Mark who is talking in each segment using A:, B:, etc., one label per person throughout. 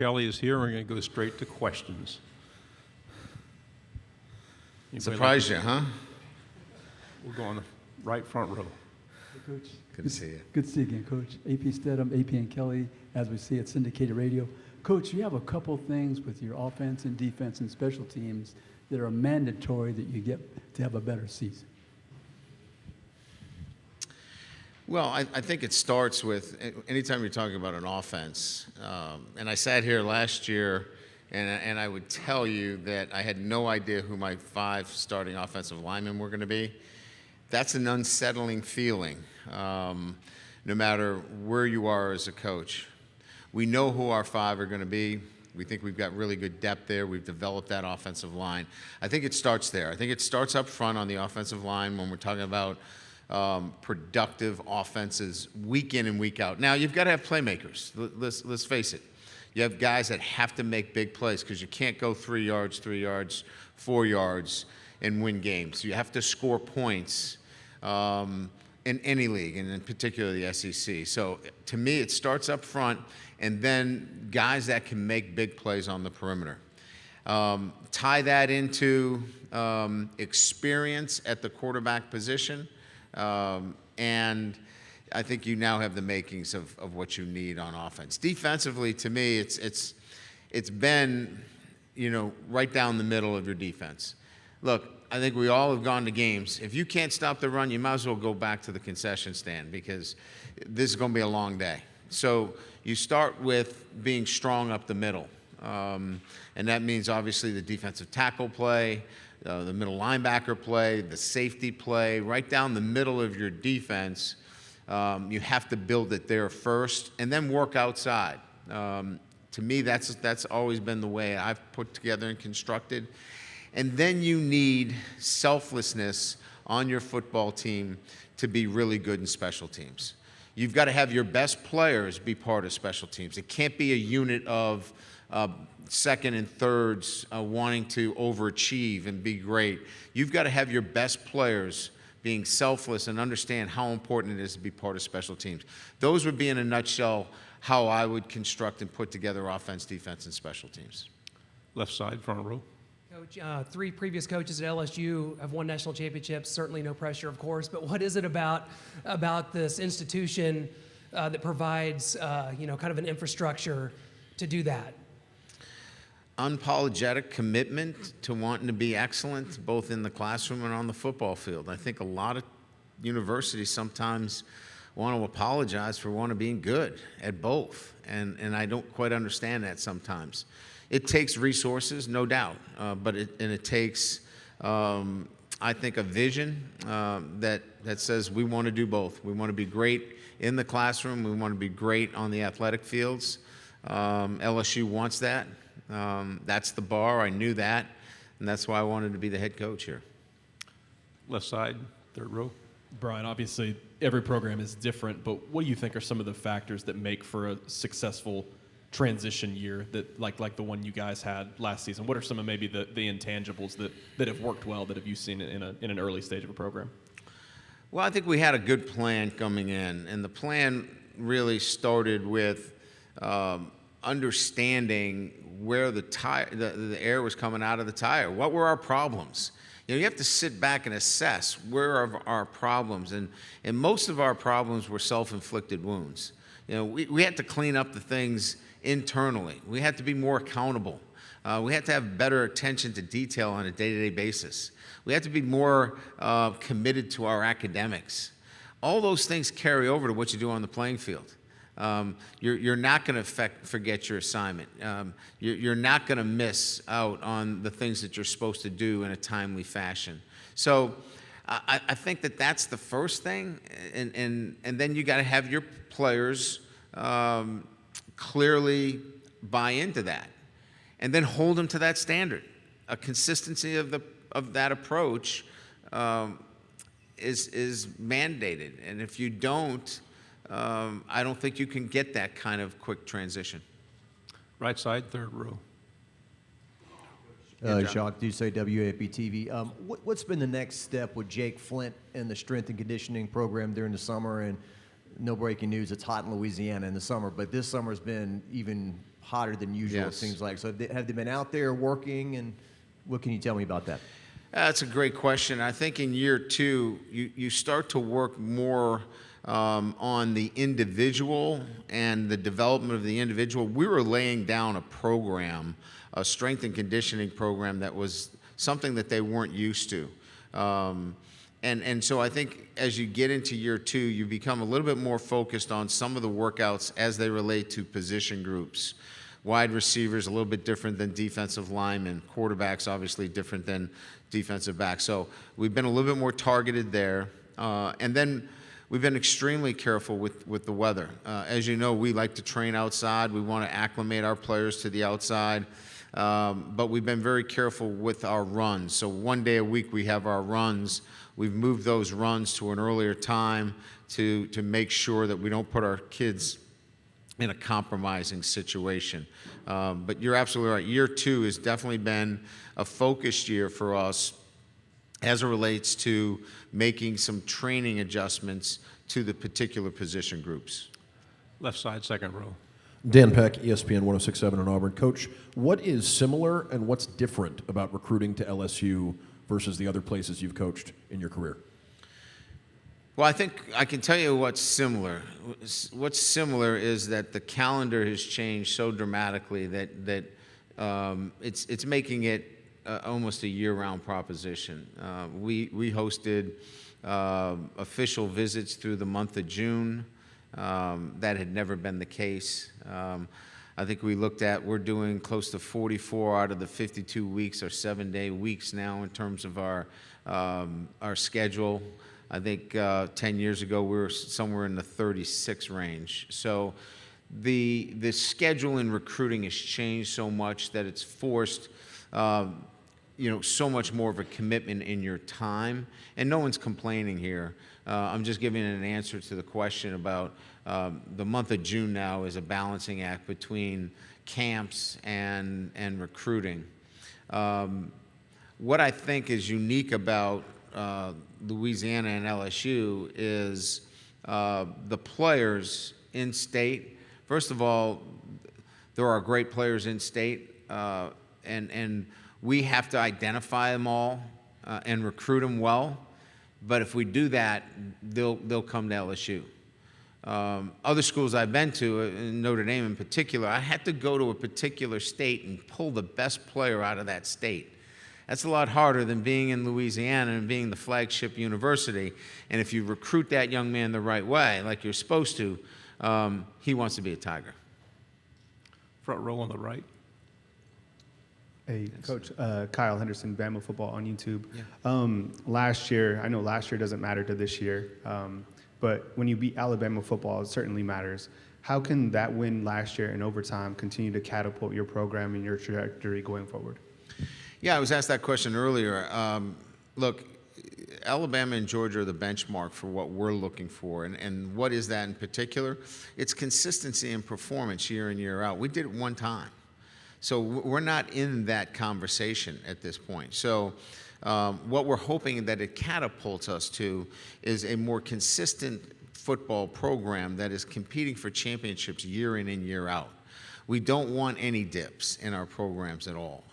A: Kelly is here. We're going to go straight to questions.
B: Surprised you, huh?
A: We're going to right front row.
C: Hey, Coach.
B: Good to see you.
C: Good to see you again, Coach. AP Stedham, AP and Kelly, as we see at syndicated radio. Coach, you have a couple things with your offense and defense and special teams that are mandatory that you get to have a better season.
B: Well, I think it starts with anytime you're talking about an offense, and I sat here last year and I would tell you that I had no idea who my 5 starting offensive linemen were going to be. That's an unsettling feeling, no matter where you are as a coach. We know who our 5 are going to be. We think we've got really good depth there. We've developed that offensive line. I think it starts there. I think it starts up front on the offensive line when we're talking about productive offenses week in and week out. Now, you've got to have playmakers. Let's face it. You have guys that have to make big plays because you can't go 3 yards, 4 yards, and win games. You have to score points in any league, and in particular the SEC. So to me, it starts up front, and then guys that can make big plays on the perimeter. Tie that into experience at the quarterback position. And I think you now have the makings of what you need on offense. Defensively, to me, it's been, right down the middle of your defense. Look, I think we all have gone to games. If you can't stop the run, you might as well go back to the concession stand because this is going to be a long day. So you start with being strong up the middle. And that means obviously the defensive tackle play, the middle linebacker play, the safety play, right down the middle of your defense. You have to build it there first and then work outside. To me, that's always been the way I've put together and constructed. And then you need selflessness on your football team to be really good in special teams. You've got to have your best players be part of special teams. It can't be a unit of second and thirds wanting to overachieve and be great. You've got to have your best players being selfless and understand how important it is to be part of special teams. Those would be, in a nutshell, how I would construct and put together offense, defense, and special teams.
A: Left side, front row.
D: Coach, 3 previous coaches at LSU have won national championships. Certainly no pressure, of course, but what is it about this institution that provides, kind of an infrastructure to do that?
B: Unapologetic commitment to wanting to be excellent, both in the classroom and on the football field. I think a lot of universities sometimes want to apologize for wanting to be good at both, and I don't quite understand that sometimes. It takes resources, no doubt, but it takes, I think, a vision that says we want to do both. We want to be great in the classroom. We want to be great on the athletic fields. LSU wants that. That's the bar. I knew that, and that's why I wanted to be the head coach here.
A: Left side, third row.
E: Brian, obviously every program is different, but what do you think are some of the factors that make for a successful transition year that like the one you guys had last season? What are some of maybe the intangibles that have worked well that have you seen in an early stage of a program?
B: Well, I think we had a good plan coming in, and the plan really started with understanding where the air was coming out of the tire. What were our problems? You have to sit back and assess where are our problems, and most of our problems were self-inflicted wounds. We had to clean up the things internally. We had to be more accountable. We had to have better attention to detail on a day-to-day basis. We had to be more committed to our academics. All those things carry over to what you do on the playing field. You're not going to forget your assignment. You're not going to miss out on the things that you're supposed to do in a timely fashion. So I think that's the first thing, and then you got to have your players clearly buy into that, and then hold them to that standard. A consistency of that approach is mandated, and if you don't, I don't think you can get that kind of quick transition.
A: Right side, third row.
F: Jacques Doucet, WAP-TV. What's been the next step with Jake Flint and the strength and conditioning program during the summer? And no breaking news, it's hot in Louisiana in the summer, but this summer's been even hotter than usual, it
B: Yes.
F: seems like. So have they been out there working, and what can you tell me about that?
B: That's a great question. I think in year two, you start to work more on the individual and the development of the individual. We were laying down a program, a strength and conditioning program that was something that they weren't used to. And so I think as you get into year two, you become a little bit more focused on some of the workouts as they relate to position groups. Wide receivers, a little bit different than defensive linemen. Quarterbacks, obviously different than defensive backs. So we've been a little bit more targeted there. And then we've been extremely careful with the weather. As you know, we like to train outside. We want to acclimate our players to the outside. But we've been very careful with our runs. So one day a week we have our runs. We've moved those runs to an earlier time to make sure that we don't put our kids in a compromising situation. But you're absolutely right. Year two has definitely been a focused year for us as it relates to making some training adjustments to the particular position groups.
A: Left side, second row.
G: Dan Peck, ESPN 106.7 in Auburn. Coach, what is similar and what's different about recruiting to LSU versus the other places you've coached in your career?
B: Well, I think I can tell you what's similar. What's similar is that the calendar has changed so dramatically that it's making it almost a year-round proposition. We hosted official visits through the month of June. That had never been the case. I think we're doing close to 44 out of the 52 weeks or 7-day weeks now in terms of our schedule. I think 10 years ago we were somewhere in the 36 range. So the schedule in recruiting has changed so much that it's forced so much more of a commitment in your time. And no one's complaining here. I'm just giving an answer to the question about the month of June now is a balancing act between camps and recruiting. What I think is unique about Louisiana and LSU is the players in state. First of all, there are great players in state, and we have to identify them all and recruit them well. But if we do that, they'll come to LSU. Other schools I've been to, Notre Dame in particular, I had to go to a particular state and pull the best player out of that state. That's a lot harder than being in Louisiana and being the flagship university. And if you recruit that young man the right way, like you're supposed to, he wants to be a Tiger.
A: Front row on the right.
H: Hey, Coach, Kyle Henderson, Bama Football on YouTube. Last year, I know last year doesn't matter to this year, but when you beat Alabama football, it certainly matters. How can that win last year in overtime continue to catapult your program and your trajectory going forward?
B: Yeah, I was asked that question earlier. Look, Alabama and Georgia are the benchmark for what we're looking for. And what is that in particular? It's consistency and performance year in, year out. We did it one time. So we're not in that conversation at this point. So what we're hoping that it catapults us to is a more consistent football program that is competing for championships year in and year out. We don't want any dips in our programs at all.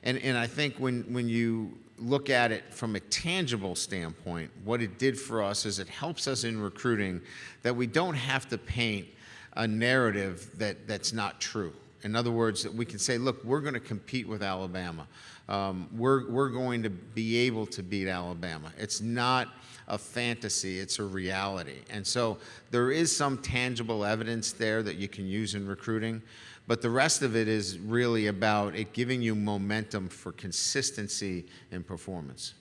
B: And I think when you look at it from a tangible standpoint, what it did for us is it helps us in recruiting that we don't have to paint a narrative that's not true. In other words, that we can say, look, we're going to compete with Alabama. We're going to be able to beat Alabama. It's not a fantasy, it's a reality. And so there is some tangible evidence there that you can use in recruiting, but the rest of it is really about it giving you momentum for consistency in performance.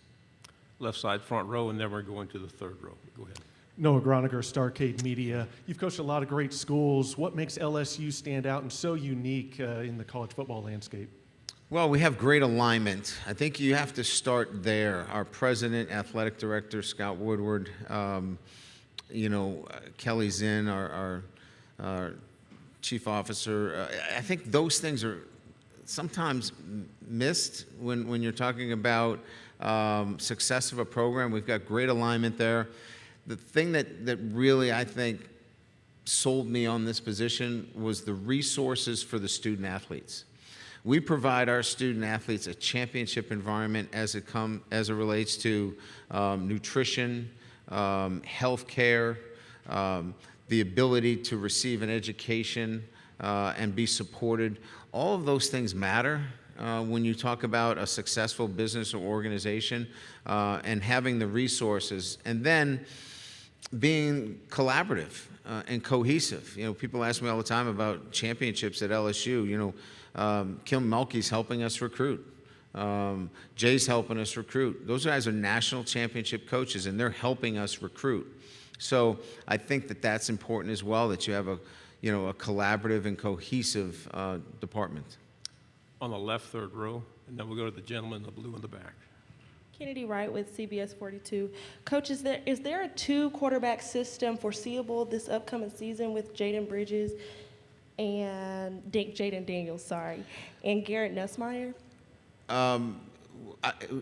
A: Left side, front row, and then we're going to the third row. Go ahead.
I: Noah Groniger, Starcade Media. You've coached a lot of great schools. What makes LSU stand out and so unique in the college football landscape?
B: Well, we have great alignment. I think you have to start there. Our president, athletic director, Scott Woodward, Kelly Zinn, our chief officer. I think those things are sometimes missed when you're talking about success of a program. We've got great alignment there. The thing that really, I think, sold me on this position was the resources for the student athletes. We provide our student athletes a championship environment as it relates to nutrition, health care, the ability to receive an education and be supported. All of those things matter when you talk about a successful business or organization, and having the resources, and then being collaborative and cohesive. People ask me all the time about championships at LSU. Kim Mulkey's helping us recruit. Jay's helping us recruit. Those guys are national championship coaches, and they're helping us recruit. So I think that that's important as well, that you have a collaborative and cohesive department.
A: On the left, third row, and then we'll go to the gentleman in the blue in the back.
J: Kennedy Wright with CBS 42. Coach, is there a 2-quarterback system foreseeable this upcoming season with Jaden Bridges and Jaden Daniels, and Garrett Nussmeier?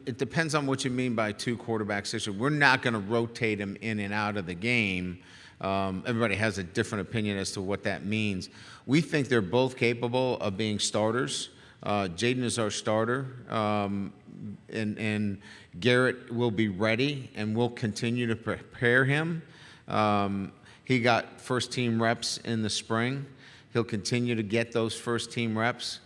B: It depends on what you mean by 2-quarterback system. We're not going to rotate them in and out of the game. Everybody has a different opinion as to what that means. We think they're both capable of being starters. Jaden is our starter, and Garrett will be ready, and we'll continue to prepare him. He got first-team reps in the spring. He'll continue to get those first-team reps.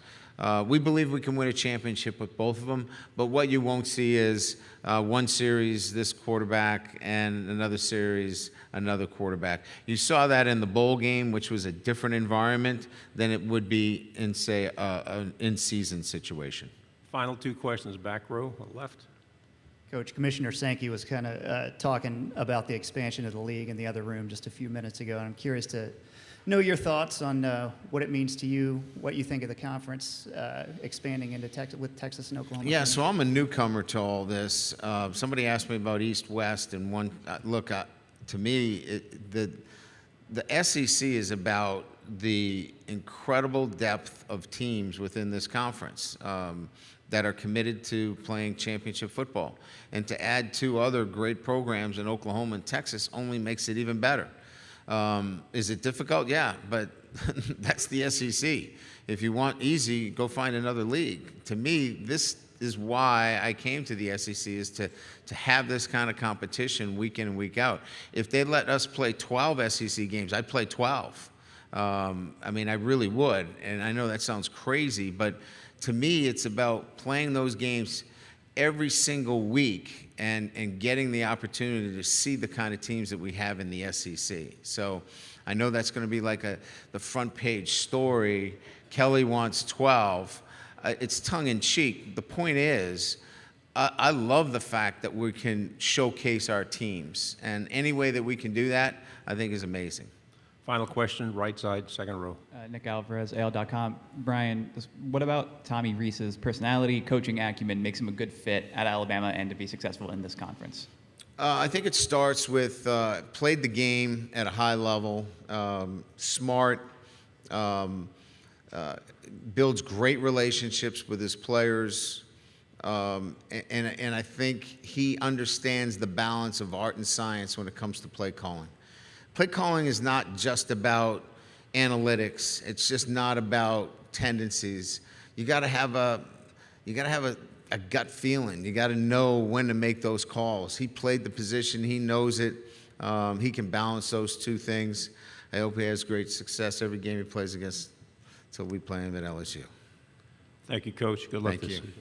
B: We believe we can win a championship with both of them, but what you won't see is one series this quarterback and another series another quarterback. You saw that in the bowl game, which was a different environment than it would be in, say, an in-season situation.
A: Final 2 questions, back row, on the left.
K: Coach, Commissioner Sankey was kind of talking about the expansion of the league in the other room just a few minutes ago. I'm curious to know your thoughts on what it means to you, what you think of the conference expanding into with Texas and Oklahoma.
B: Yeah, so I'm a newcomer to all this. Somebody asked me about East-West, and to me, the SEC is about the incredible depth of teams within this conference that are committed to playing championship football. And to add 2 other great programs in Oklahoma and Texas only makes it even better. Is it difficult? Yeah, but that's the SEC. If you want easy, go find another league. To me, this is why I came to the SEC, is to have this kind of competition week in and week out. If they let us play 12 SEC games, I'd play 12. I really would, and I know that sounds crazy, but to me, it's about playing those games every single week and getting the opportunity to see the kind of teams that we have in the SEC. So I know that's going to be like the front page story. Kelly wants 12. It's tongue-in-cheek. The point is, I love the fact that we can showcase our teams, and any way that we can do that, I think is amazing.
A: Final question, right side, second row.
L: Nick Alvarez, AL.com. Brian, what about Tommy Reese's personality, coaching acumen makes him a good fit at Alabama and to be successful in this conference?
B: I think it starts with played the game at a high level, smart, builds great relationships with his players, and I think he understands the balance of art and science when it comes to play calling. Play calling is not just about analytics. It's just not about tendencies. You got to have a gut feeling. You got to know when to make those calls. He played the position. He knows it. He can balance those 2 things. I hope he has great success every game he plays against until we play him at LSU.
A: Thank you, Coach. Good luck
B: Thank
A: this
B: you.
A: season.